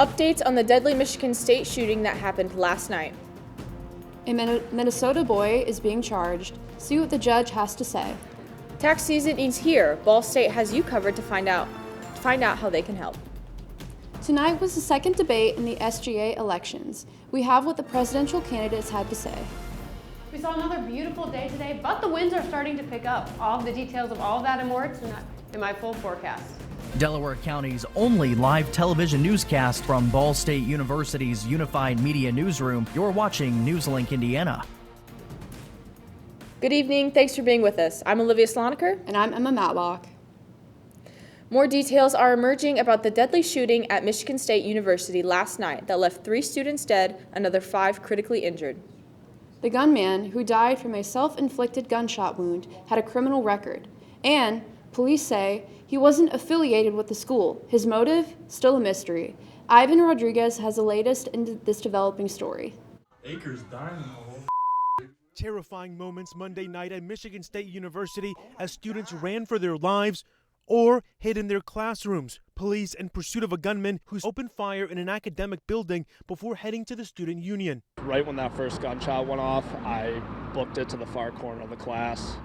Updates on the deadly Michigan State shooting that happened last night. A Minnesota boy is being charged. See what the judge has to say. Tax season is here. Ball State has you covered to find out how they can help. Tonight was the second debate in the SGA elections. We have what the presidential candidates had to say. We saw another beautiful day today, but the winds are starting to pick up. All of the details of all of that and more in my full forecast. Delaware County's only live television newscast from Ball State University's Unified Media Newsroom. You're watching NewsLink Indiana. Good evening. Thanks for being with us. I'm Olivia Sloniker. And I'm Emma Matlock. More details are emerging about the deadly shooting at Michigan State University last night that left 3 students dead, another 5 critically injured. The gunman, who died from a self-inflicted gunshot wound, had a criminal record, and police say he wasn't affiliated with the school. His motive, still a mystery. Ivan Rodriguez has the latest in this developing story. Acres dying. Terrifying moments Monday night at Michigan State University as students ran for their lives or hid in their classrooms. Police in pursuit of a gunman who's opened fire in an academic building before heading to the student union. Right when that first gunshot went off, I booked it to the far corner of the class.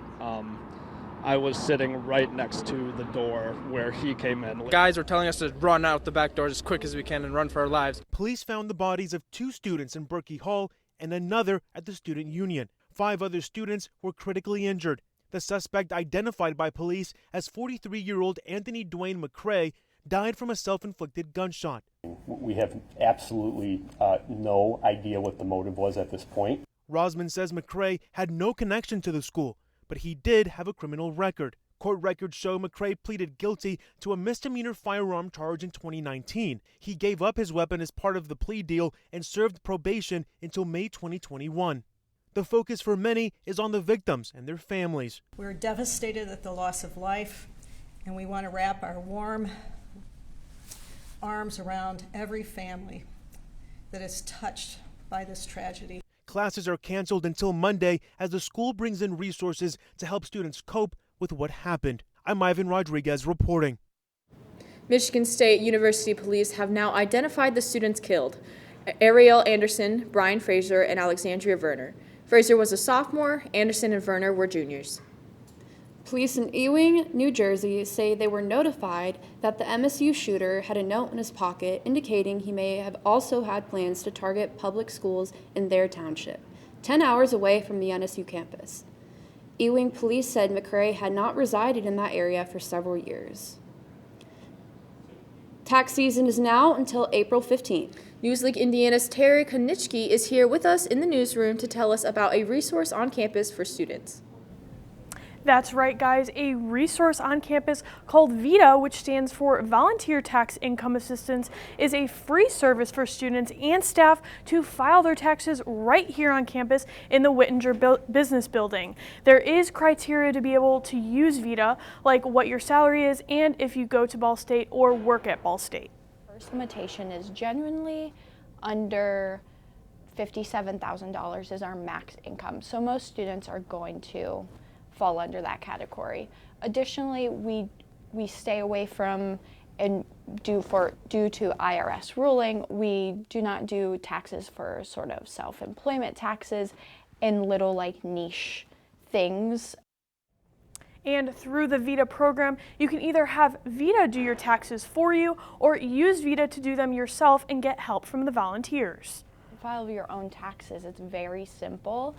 I was sitting right next to the door where he came in. Guys were telling us to run out the back doors as quick as we can and run for our lives. Police found the bodies of 2 students in Berkey Hall and another at the student union. 5 other students were critically injured. The suspect, identified by police as 43-year-old Anthony Dwayne McCrae, died from a self-inflicted gunshot. We have absolutely no idea what the motive was at this point. Rosman says McCrae had no connection to the school, but he did have a criminal record. Court records show McCrae pleaded guilty to a misdemeanor firearm charge in 2019. He gave up his weapon as part of the plea deal and served probation until May 2021. The focus for many is on the victims and their families. We're devastated at the loss of life, and we want to wrap our warm arms around every family that is touched by this tragedy. Classes are canceled until Monday as the school brings in resources to help students cope with what happened. I'm Ivan Rodriguez reporting. Michigan State University police have now identified the students killed: Ariel Anderson, Brian Fraser, and Alexandria Verner. Fraser was a sophomore. Anderson and Verner were juniors. Police in Ewing, New Jersey say they were notified that the MSU shooter had a note in his pocket indicating he may have also had plans to target public schools in their township, 10 hours away from the NSU campus. Ewing police said McCrae had not resided in that area for several years. Tax season is now until April 15th. NewsLink Indiana's Terry Konitschke is here with us in the newsroom to tell us about a resource on campus for students. That's right, guys. A resource on campus called VITA, which stands for Volunteer Tax Income Assistance, is a free service for students and staff to file their taxes right here on campus in the Whittinger Business Building. There is criteria to be able to use VITA, like what your salary is and if you go to Ball State or work at Ball State. First limitation is genuinely under $57,000 is our max income. So most students are going to fall under that category. Additionally, we stay away from, and due to IRS ruling, we do not do taxes for sort of self-employment taxes and little like niche things. And through the VITA program, you can either have VITA do your taxes for you or use VITA to do them yourself and get help from the volunteers. File your own taxes. It's very simple.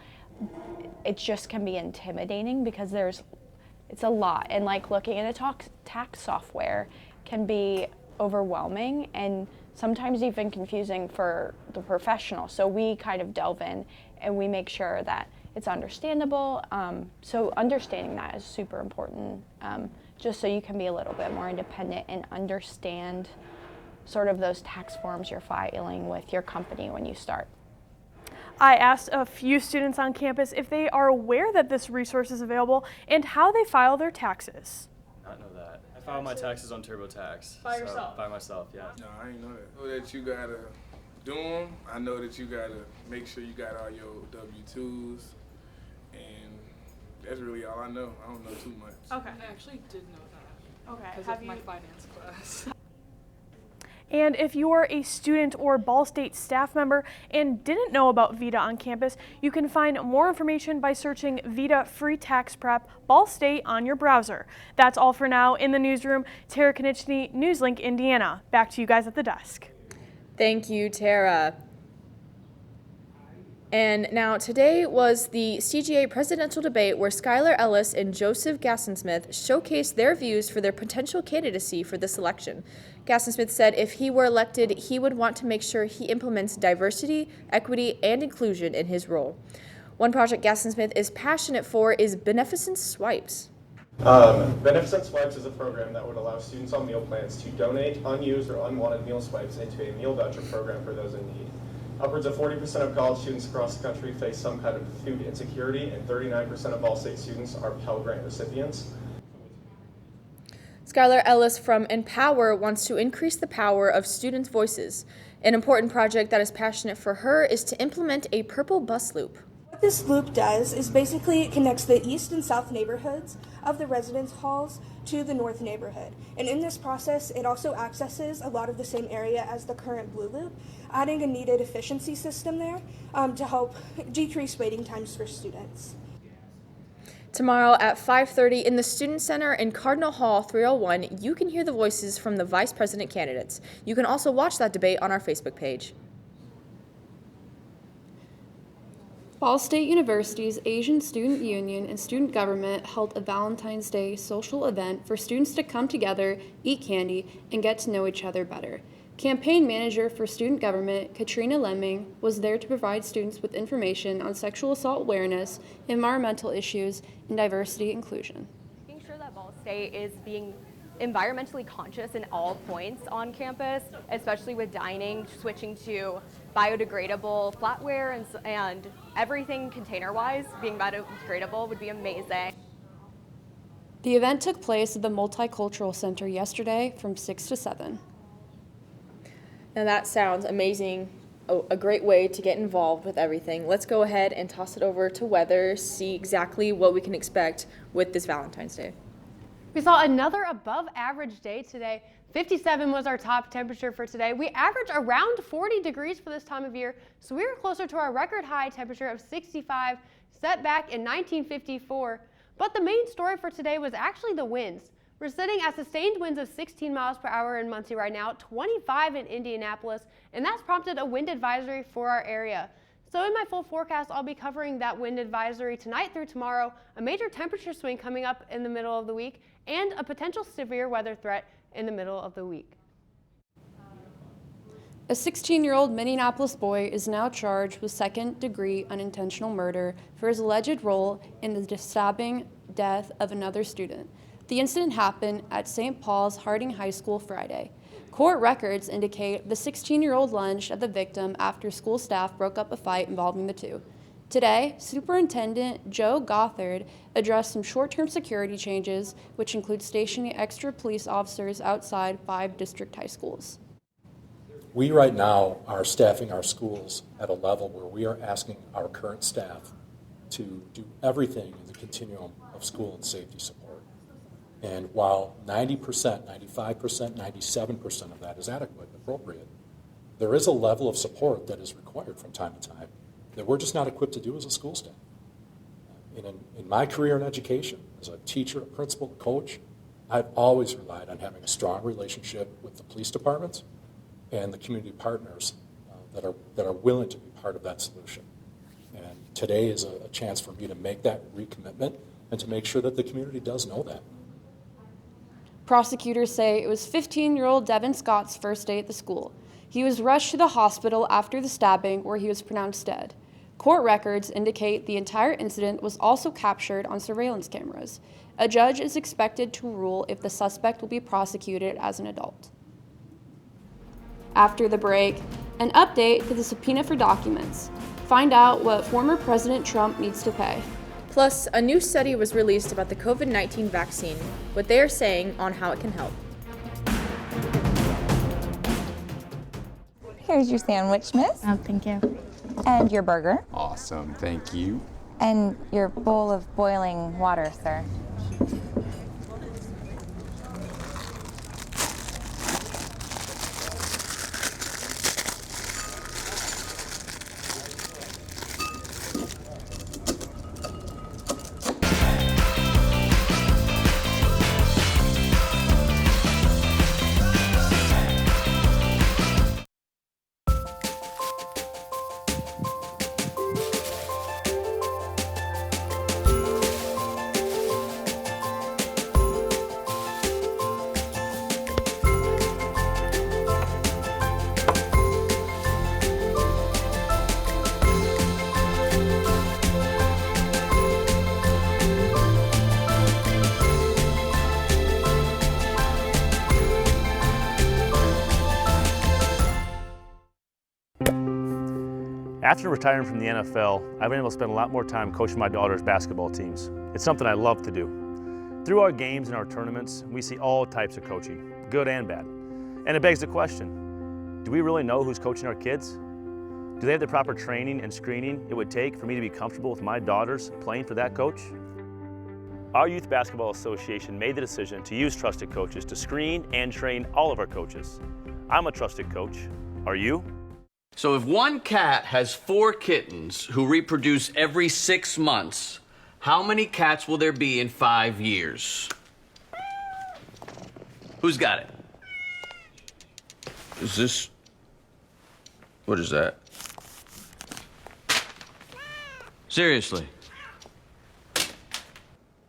It just can be intimidating because it's a lot, and like looking at a tax software can be overwhelming and sometimes even confusing for the professional. So we kind of delve in and we make sure that it's understandable. So understanding that is super important, just so you can be a little bit more independent and understand sort of those tax forms you're filing with your company when you start. I asked a few students on campus if they are aware that this resource is available and how they file their taxes. Not know that. I file my taxes on TurboTax. By yourself? By myself, yeah. No, I ain't know that. I know that you gotta do them. I know that you gotta make sure you got all your W-2s, and that's really all I know. I don't know too much. Okay. I actually did know that. Okay. Because of my finance class. And if you are a student or Ball State staff member and didn't know about VITA on campus, you can find more information by searching VITA Free Tax Prep Ball State on your browser. That's all for now. In the newsroom, Tara Konieczny, NewsLink, Indiana. Back to you guys at the desk. Thank you, Tara. And now today was the CGA presidential debate where Skylar Ellis and Joseph Gassensmith showcased their views for their potential candidacy for this election. Gassensmith said if he were elected, he would want to make sure he implements diversity, equity, and inclusion in his role. One project Gassensmith is passionate for is Beneficent Swipes. Beneficent Swipes is a program that would allow students on meal plans to donate unused or unwanted meal swipes into a meal voucher program for those in need. Upwards of 40% of college students across the country face some kind of food insecurity, and 39% of Ball State students are Pell Grant recipients. Skylar Ellis from Empower wants to increase the power of students' voices. An important project that is passionate for her is to implement a purple bus loop. What this loop does is basically it connects the east and south neighborhoods of the residence halls to the north neighborhood. And in this process, it also accesses a lot of the same area as the current blue loop, adding a needed efficiency system there to help decrease waiting times for students. Tomorrow at 5:30 in the Student Center in Cardinal Hall 301, you can hear the voices from the vice president candidates. You can also watch that debate on our Facebook page. Ball State University's Asian Student Union and Student Government held a Valentine's Day social event for students to come together, eat candy, and get to know each other better. Campaign manager for Student Government, Katrina Lemming, was there to provide students with information on sexual assault awareness, environmental issues, and diversity inclusion. Making sure that Ball State is being environmentally conscious in all points on campus, especially with dining, switching to biodegradable flatware and everything container-wise being biodegradable would be amazing. The event took place at the Multicultural Center yesterday from 6 to 7. Now that sounds amazing. A great way to get involved with everything. Let's go ahead and toss it over to weather, see exactly what we can expect with this Valentine's Day. We saw another above average day today. 57 was our top temperature for today. We average around 40 degrees for this time of year, so we were closer to our record high temperature of 65 set back in 1954. But the main story for today was actually the winds. We're sitting at sustained winds of 16 miles per hour in Muncie right now, 25 in Indianapolis, and that's prompted a wind advisory for our area. So in my full forecast, I'll be covering that wind advisory tonight through tomorrow, a major temperature swing coming up in the middle of the week, and a potential severe weather threat in the middle of the week. A 16-year-old Minneapolis boy is now charged with second-degree unintentional murder for his alleged role in the stabbing death of another student. The incident happened at St. Paul's Harding High School Friday. Court records indicate the 16-year-old lunged at the victim after school staff broke up a fight involving the two. Today, Superintendent Joe Gothard addressed some short-term security changes, which include stationing extra police officers outside 5 district high schools. We right now are staffing our schools at a level where we are asking our current staff to do everything in the continuum of school and safety support. And while 90%, 95%, 97% of that is adequate and appropriate, there is a level of support that is required from time to time that we're just not equipped to do as a school staff. In my career in education, as a teacher, a principal, a coach, I've always relied on having a strong relationship with the police departments and the community partners that are willing to be part of that solution. And today is a chance for me to make that recommitment and to make sure that the community does know that. Prosecutors say it was 15-year-old Devin Scott's first day at the school. He was rushed to the hospital after the stabbing, where he was pronounced dead. Court records indicate the entire incident was also captured on surveillance cameras. A judge is expected to rule if the suspect will be prosecuted as an adult. After the break, an update to the subpoena for documents. Find out what former President Trump needs to pay. Plus, a new study was released about the COVID-19 vaccine, what they are saying on how it can help. Here's your sandwich, miss. Oh, thank you. And your burger. Awesome, thank you. And your bowl of boiling water, sir. After retiring from the NFL, I've been able to spend a lot more time coaching my daughter's basketball teams. It's something I love to do. Through our games and our tournaments, we see all types of coaching, good and bad. And it begs the question, do we really know who's coaching our kids? Do they have the proper training and screening it would take for me to be comfortable with my daughters playing for that coach? Our Youth Basketball Association made the decision to use trusted coaches to screen and train all of our coaches. I'm a trusted coach. Are you? So if one cat has 4 kittens who reproduce every 6 months, how many cats will there be in 5 years? Who's got it? Is this... What is that? Seriously.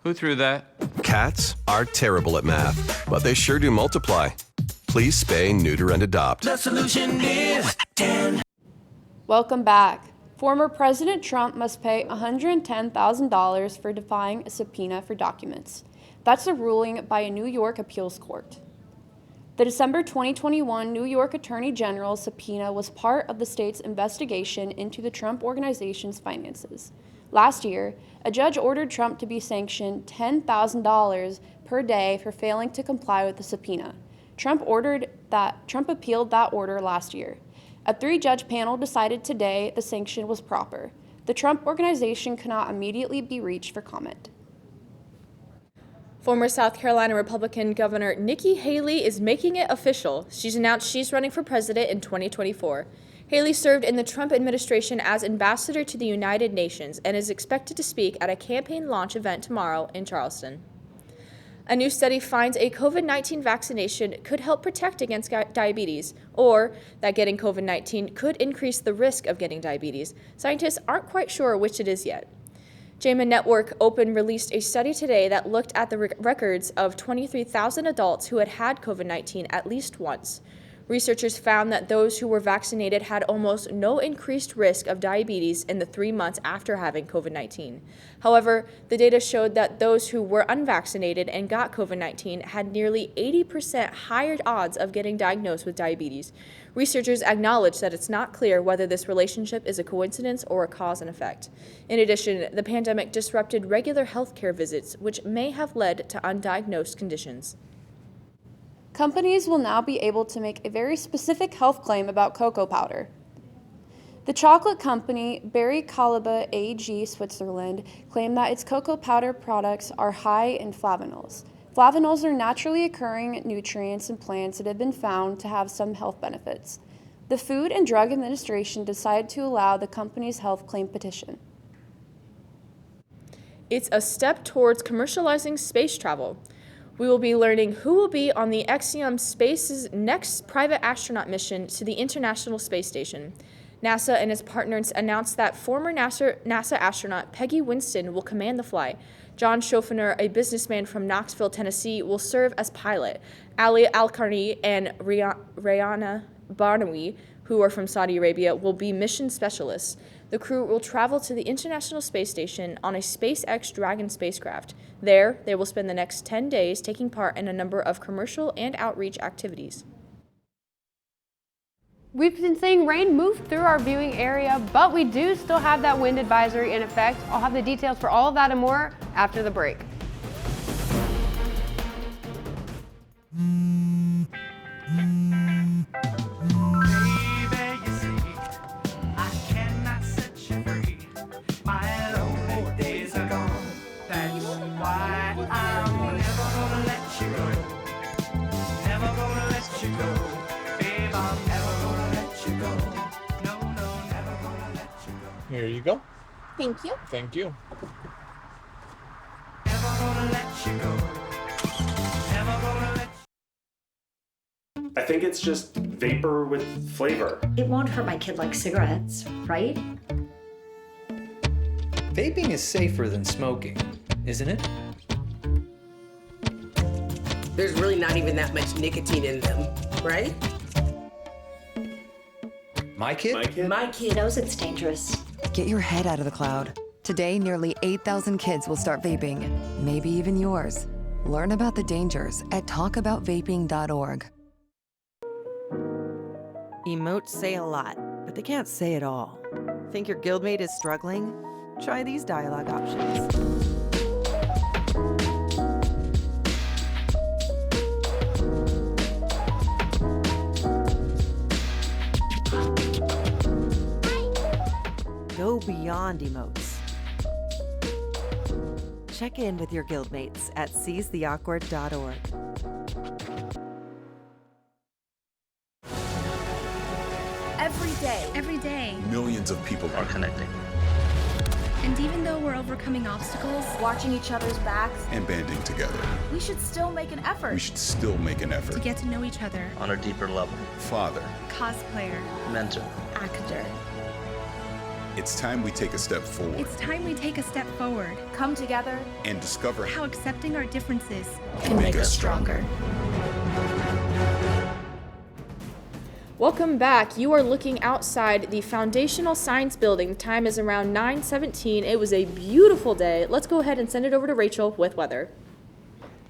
Who threw that? Cats are terrible at math, but they sure do multiply. Please spay, neuter, and adopt. The solution is 10. Welcome back. Former President Trump must pay $110,000 for defying a subpoena for documents. That's a ruling by a New York appeals court. The December 2021 New York Attorney General's subpoena was part of the state's investigation into the Trump Organization's finances. Last year, a judge ordered Trump to be sanctioned $10,000 per day for failing to comply with the subpoena. Trump appealed that order last year. A 3-judge panel decided today the sanction was proper. The Trump Organization cannot immediately be reached for comment. Former South Carolina Republican Governor Nikki Haley is making it official. She's announced she's running for president in 2024. Haley served in the Trump administration as ambassador to the United Nations and is expected to speak at a campaign launch event tomorrow in Charleston. A new study finds a COVID-19 vaccination could help protect against diabetes, or that getting COVID-19 could increase the risk of getting diabetes. Scientists aren't quite sure which it is yet. JAMA Network Open released a study today that looked at the records of 23,000 adults who had had COVID-19 at least once. Researchers found that those who were vaccinated had almost no increased risk of diabetes in the 3 months after having COVID-19. However, the data showed that those who were unvaccinated and got COVID-19 had nearly 80% higher odds of getting diagnosed with diabetes. Researchers acknowledge that it's not clear whether this relationship is a coincidence or a cause and effect. In addition, the pandemic disrupted regular healthcare visits, which may have led to undiagnosed conditions. Companies will now be able to make a very specific health claim about cocoa powder. The chocolate company Berry Callebaut AG Switzerland claimed that its cocoa powder products are high in flavonols. Flavonols are naturally occurring nutrients in plants that have been found to have some health benefits. The Food and Drug Administration decided to allow the company's health claim petition. It's a step towards commercializing space travel. We will be learning who will be on the Axiom Space's next private astronaut mission to the International Space Station. NASA and its partners announced that former NASA astronaut Peggy Winston will command the flight. John Schofner, a businessman from Knoxville, Tennessee, will serve as pilot. Ali Al-Karni and Rayana Barnawi, who are from Saudi Arabia, will be mission specialists. The crew will travel to the International Space Station on a SpaceX Dragon spacecraft. There, they will spend the next 10 days taking part in a number of commercial and outreach activities. We've been seeing rain move through our viewing area, but we do still have that wind advisory in effect. I'll have the details for all of that and more after the break. Here you go. Thank you. Thank you. I think it's just vapor with flavor. It won't hurt my kid like cigarettes, right? Vaping is safer than smoking, isn't it? There's really not even that much nicotine in them, right? My kid? My kid knows it's dangerous. Get your head out of the cloud. Today, nearly 8,000 kids will start vaping, maybe even yours. Learn about the dangers at talkaboutvaping.org. Emotes say a lot, but they can't say it all. Think your guildmate is struggling? Try these dialogue options. Go beyond emotes. Check in with your guildmates at seizetheawkward.org. Every day, Millions of people are connecting and even though we're overcoming obstacles, watching each other's backs, and banding together. we should still make an effort. We should still make an to effort. get to know each other, On a deeper level. Father, cosplayer, mentor. actor. It's time we take a step forward It's time we take a step forward. Come together. and discover How accepting our differences can make us stronger. Welcome back. You are looking outside the Foundational Science Building. The time is around 9:17. It was a beautiful day. Let's go ahead and send it over to Rachel with weather.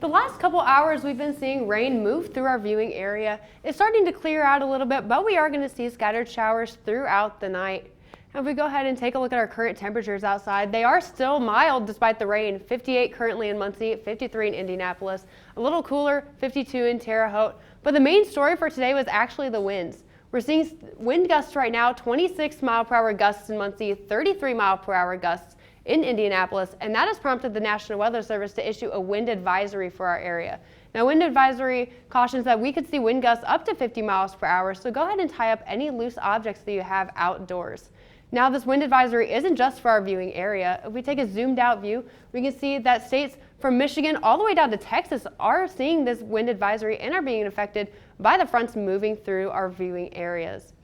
The last couple hours we've been seeing rain move through our viewing area. It's starting to clear out a little bit, but we are going to see scattered showers throughout the night. If we go ahead and take a look at our current temperatures outside, they are still mild despite the rain. 58 currently in Muncie, 53 in Indianapolis, a little cooler, 52 in Terre Haute. But the main story for today was actually the winds. We're seeing wind gusts right now, 26 mile per hour gusts in Muncie, 33 mile per hour gusts in Indianapolis, and that has prompted the National Weather Service to issue a wind advisory for our area. Now, wind advisory cautions that we could see wind gusts up to 50 miles per hour, so go ahead and tie up any loose objects that you have outdoors. Now, this wind advisory isn't just for our viewing area. If we take a zoomed out view, we can see that states from Michigan all the way down to Texas are seeing this wind advisory and are being affected by the fronts moving through our viewing areas.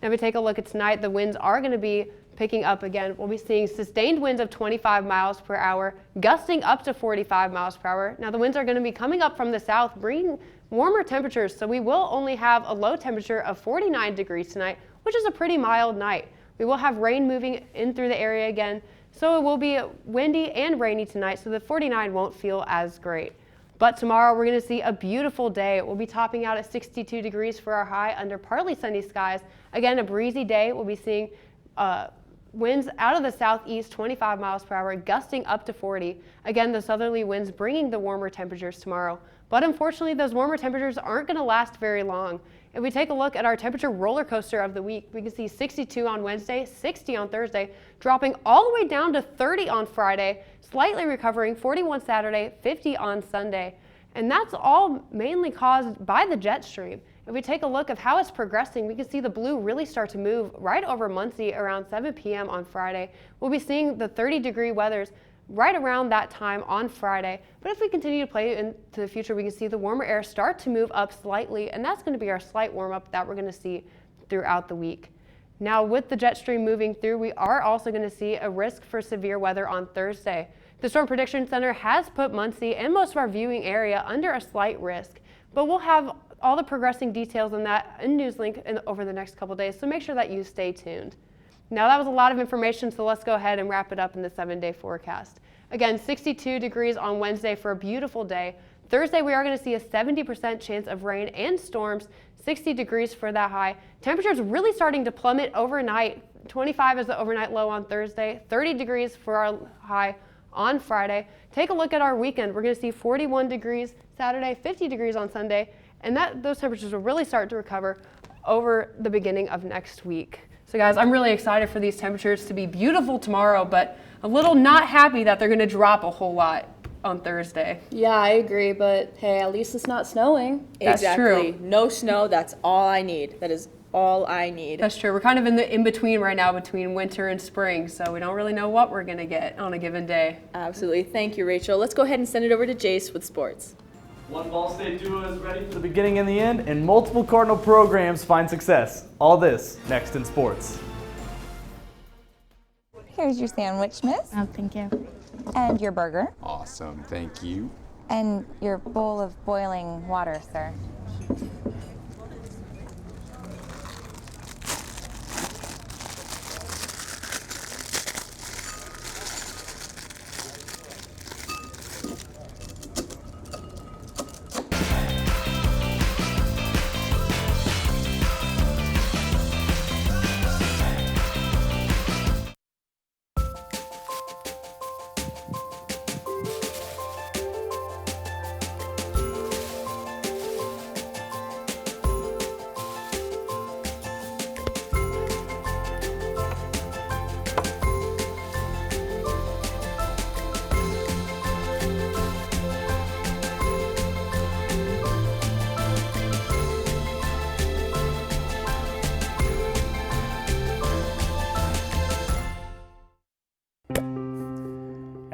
Now, if we take a look at tonight, the winds are going to be picking up again. We'll be seeing sustained winds of 25 miles per hour, gusting up to 45 miles per hour. Now, the winds are going to be coming up from the south, bringing warmer temperatures, so we will only have a low temperature of 49 degrees tonight, which is a pretty mild night. We will have rain moving in through the area again, so it will be windy and rainy tonight, so the 49 won't feel as great. But tomorrow we're going to see a beautiful day. It will be topping out at 62 degrees for our high under partly sunny skies. Again, a breezy day. We'll be seeing winds out of the southeast, 25 miles per hour, gusting up to 40. Again, the southerly winds bringing the warmer temperatures tomorrow. But unfortunately, those warmer temperatures aren't going to last very long. If we take a look at our temperature roller coaster of the week, we can see 62 on Wednesday, 60 on Thursday, dropping all the way down to 30 on Friday, slightly recovering, 41 Saturday, 50 on Sunday. And that's all mainly caused by the jet stream. If we take a look at how it's progressing, we can see the blue really start to move right over Muncie around 7 p.m. on Friday. We'll be seeing the 30-degree weathers right around that time on Friday. But if we continue to play into the future, we can see the warmer air start to move up slightly, and that's going to be our slight warm-up that we're going to see throughout the week. Now, with the jet stream moving through, we are also going to see a risk for severe weather on Thursday. The Storm Prediction Center has put Muncie and most of our viewing area under a slight risk, but we'll have all the progressing details on that in NewsLink over the next couple days, so make sure that you stay tuned. Now, that was a lot of information, so let's go ahead and wrap it up in the 7-day forecast. Again, 62 degrees on Wednesday for a beautiful day. Thursday, we are going to see a 70% chance of rain and storms, 60 degrees for that high. Temperatures really starting to plummet overnight. 25 is the overnight low on Thursday, 30 degrees for our high on Friday. Take a look at our weekend. We're going to see 41 degrees Saturday, 50 degrees on Sunday, and those temperatures will really start to recover over the beginning of next week. So guys, I'm really excited for these temperatures to be beautiful tomorrow, but a little not happy that they're going to drop a whole lot on Thursday. Yeah, I agree, but hey, at least it's not snowing. That's Exactly. true. No snow, that's all I need. That is all I need. That's true. We're kind of in the in-between right now between winter and spring, so we don't really know what we're going to get on a given day. Absolutely. Thank you, Rachel. Let's go ahead and send it over to Jace with sports. One Ball State duo is ready for the beginning and the end, and multiple Cardinal programs find success. All this next in sports. Here's your sandwich, miss. Oh, thank you. And your burger. Awesome, thank you. And your bowl of boiling water, sir.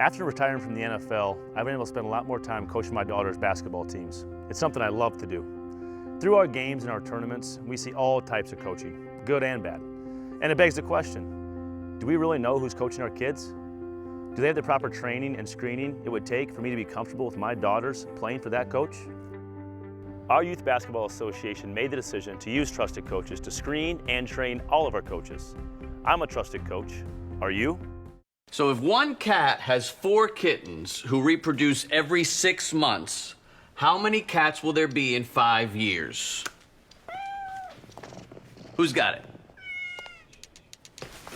After retiring from the NFL, I've been able to spend a lot more time coaching my daughter's basketball teams. It's something I love to do. Through our games and our tournaments, we see all types of coaching, good and bad. And it begs the question, do we really know who's coaching our kids? Do they have the proper training and screening it would take for me to be comfortable with my daughters playing for that coach? Our Youth Basketball Association made the decision to use trusted coaches to screen and train all of our coaches. I'm a trusted coach. Are you? So if one cat has 4 kittens who reproduce every 6 months, how many cats will there be in 5 years? Who's got it?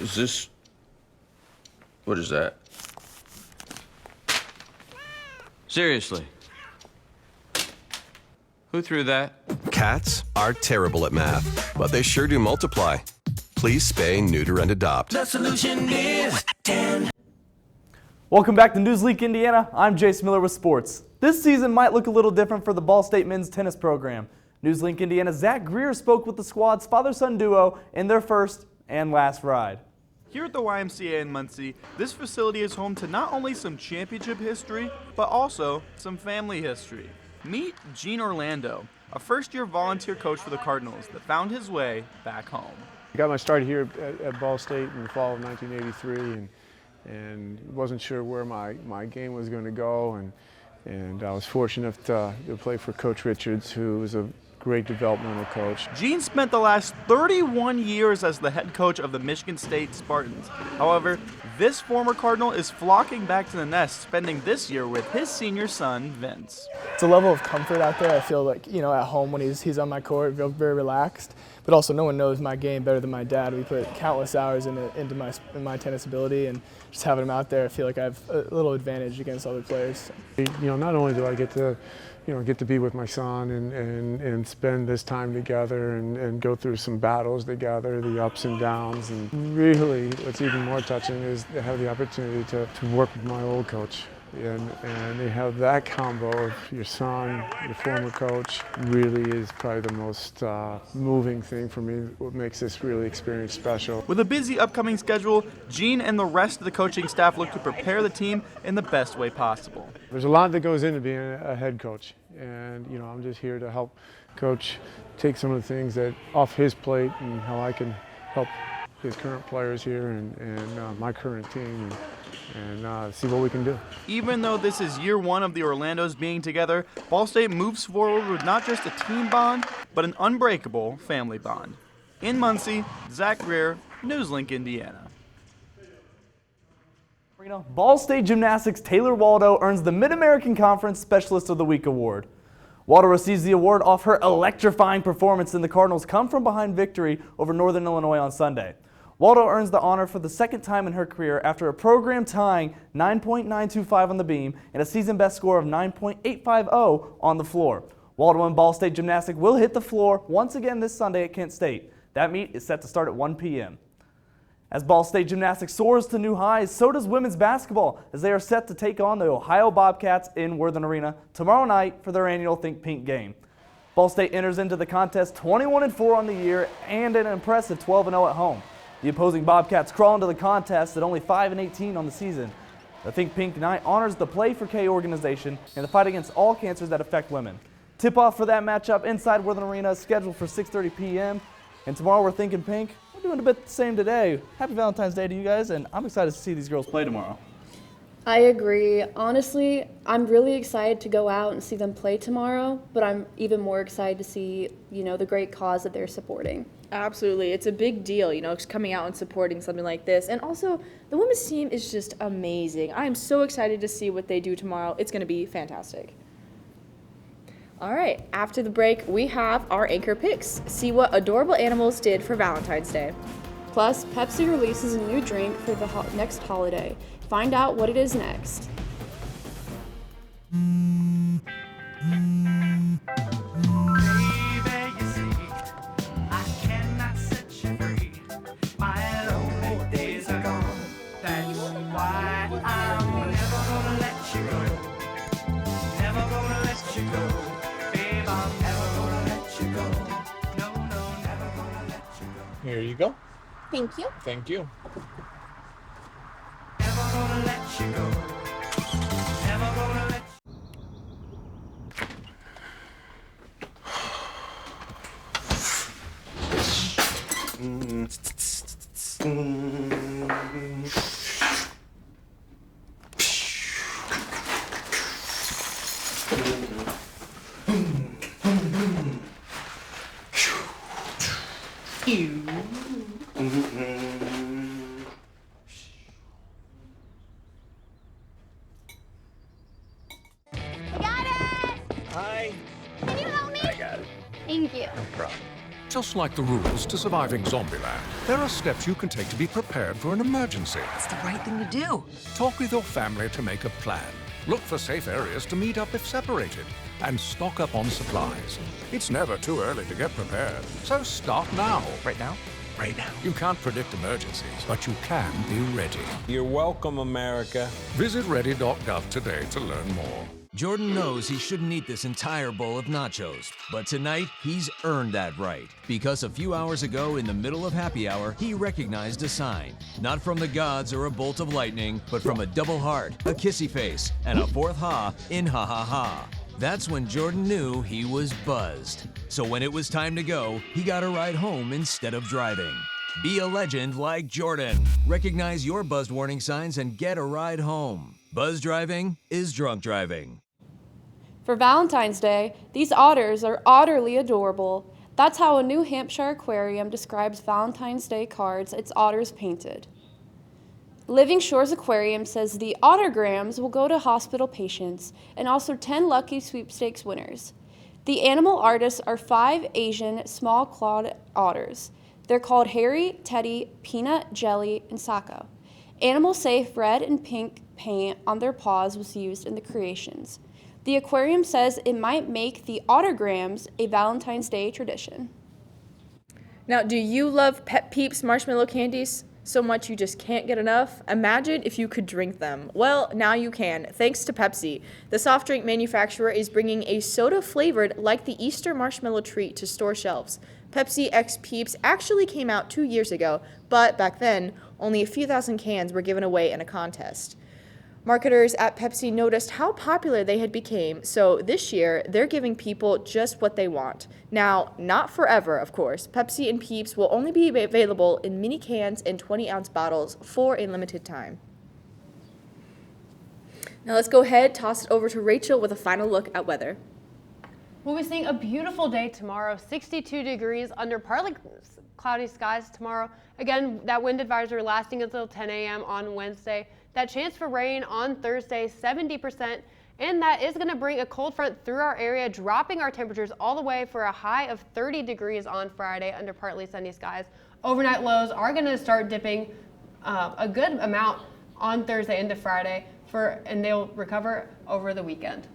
Is this... What is that? Seriously? Who threw that? Cats are terrible at math, but they sure do multiply. Please spay, neuter, and adopt. The solution is 10. Welcome back to NewsLink Indiana. I'm Jace Miller with sports. This season might look a little different for the Ball State men's tennis program. NewsLink Indiana's Zach Greer spoke with the squad's father-son duo in their first and last ride. Here at the YMCA in Muncie, this facility is home to not only some championship history, but also some family history. Meet Gene Orlando, a first-year volunteer coach for the Cardinals that found his way back home. I got my start here at Ball State in the fall of 1983 and wasn't sure where my game was going to go, and I was fortunate enough to play for Coach Richards, who was a great developmental coach. Gene spent the last 31 years as the head coach of the Michigan State Spartans. However, this former Cardinal is flocking back to the nest, spending this year with his senior son, Vince. It's a level of comfort out there. I feel like, at home when he's on my court, I feel very relaxed. But also, no one knows my game better than my dad. We put countless hours into my tennis ability, and just having him out there, I feel like I have a little advantage against other players. Not only do I get to be with my son and spend this time together and go through some battles together, the ups and downs, and really what's even more touching is to have the opportunity to work with my old coach. And they have that combo of your son, your former coach, really is probably the most moving thing for me, what makes this really experience special. With a busy upcoming schedule, Gene and the rest of the coaching staff look to prepare the team in the best way possible. There's a lot that goes into being a head coach, and I'm just here to help Coach take some of the things that off his plate and how I can help his current players here and my current team and see what we can do. Even though this is year one of the Orlandos being together, Ball State moves forward with not just a team bond, but an unbreakable family bond. In Muncie, Zach Greer, NewsLink, Indiana. Ball State Gymnastics' Taylor Waldo earns the Mid-American Conference Specialist of the Week award. Waldo receives the award off her electrifying performance in the Cardinals' come-from-behind victory over Northern Illinois on Sunday. Waldo earns the honor for the second time in her career after a program-tying 9.925 on the beam and a season-best score of 9.850 on the floor. Waldo and Ball State Gymnastics will hit the floor once again this Sunday at Kent State. That meet is set to start at 1 p.m. As Ball State Gymnastics soars to new highs, so does women's basketball as they are set to take on the Ohio Bobcats in Worthen Arena tomorrow night for their annual Think Pink game. Ball State enters into the contest 21-4 on the year and an impressive 12-0 at home. The opposing Bobcats crawl into the contest at only 5-18 on the season. The Think Pink night honors the Play for K organization and the fight against all cancers that affect women. Tip-off for that matchup inside Worthen Arena is scheduled for 6:30 p.m. And tomorrow we're thinking pink. We're doing a bit the same today. Happy Valentine's Day to you guys, and I'm excited to see these girls play tomorrow. I agree. Honestly, I'm really excited to go out and see them play tomorrow, but I'm even more excited to see, the great cause that they're supporting. Absolutely. It's a big deal, just coming out and supporting something like this. And also, the women's team is just amazing. I am so excited to see what they do tomorrow. It's going to be fantastic. All right, after the break, we have our anchor picks. See what adorable animals did for Valentine's Day. Plus, Pepsi releases a new drink for the next holiday. Find out what it is next. Here you go. Thank you. Thank you. Never gonna let you go. Hi. Can you help me? I got it. Thank you. No problem. Just like the rules to surviving Zombieland, there are steps you can take to be prepared for an emergency. It's the right thing to do. Talk with your family to make a plan. Look for safe areas to meet up if separated. And stock up on supplies. It's never too early to get prepared, so start now. Right now? Right now. You can't predict emergencies, but you can be ready. You're welcome, America. Visit ready.gov today to learn more. Jordan knows he shouldn't eat this entire bowl of nachos, but tonight he's earned that right. Because a few hours ago, in the middle of happy hour, he recognized a sign. Not from the gods or a bolt of lightning, but from a double heart, a kissy face, and a fourth ha in ha ha ha. That's when Jordan knew he was buzzed. So when it was time to go, he got a ride home instead of driving. Be a legend like Jordan. Recognize your buzzed warning signs and get a ride home. Buzz driving is drunk driving. For Valentine's Day, these otters are utterly adorable. That's how a New Hampshire aquarium describes Valentine's Day cards its otters painted. Living Shores Aquarium says the autograms will go to hospital patients and also 10 lucky sweepstakes winners. The animal artists are 5 Asian small-clawed otters. They're called Harry, Teddy, Peanut, Jelly, and Sako. Animal-safe red and pink paint on their paws was used in the creations. The aquarium says it might make the autograms a Valentine's Day tradition. Now, do you love Pep Peeps marshmallow candies so much you just can't get enough? Imagine if you could drink them. Well, now you can, thanks to Pepsi. The soft drink manufacturer is bringing a soda flavored like the Easter marshmallow treat to store shelves. Pepsi X Peeps actually came out 2 years ago, but back then, only a few thousand cans were given away in a contest. Marketers at Pepsi noticed how popular they had become, so this year they're giving people just what they want. Now, not forever, of course. Pepsi and Peeps will only be available in mini cans and 20-ounce bottles for a limited time. Now let's go ahead, toss it over to Rachel with a final look at weather. We'll be seeing a beautiful day tomorrow, 62 degrees under partly cloudy skies tomorrow. Again, that wind advisory lasting until 10 a.m. on Wednesday. That chance for rain on Thursday, 70%, and that is going to bring a cold front through our area, dropping our temperatures all the way for a high of 30 degrees on Friday under partly sunny skies. Overnight lows are going to start dipping a good amount on Thursday into Friday, and they'll recover over the weekend.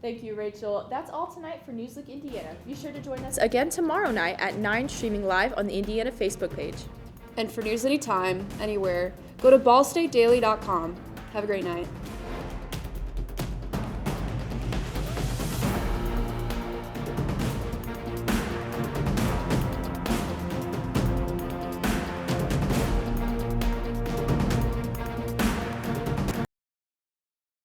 Thank you, Rachel. That's all tonight for NewsLink Indiana. Be sure to join us again tomorrow night at 9, streaming live on the Indiana Facebook page. And for news anytime, anywhere, go to ballstatedaily.com. Have a great night.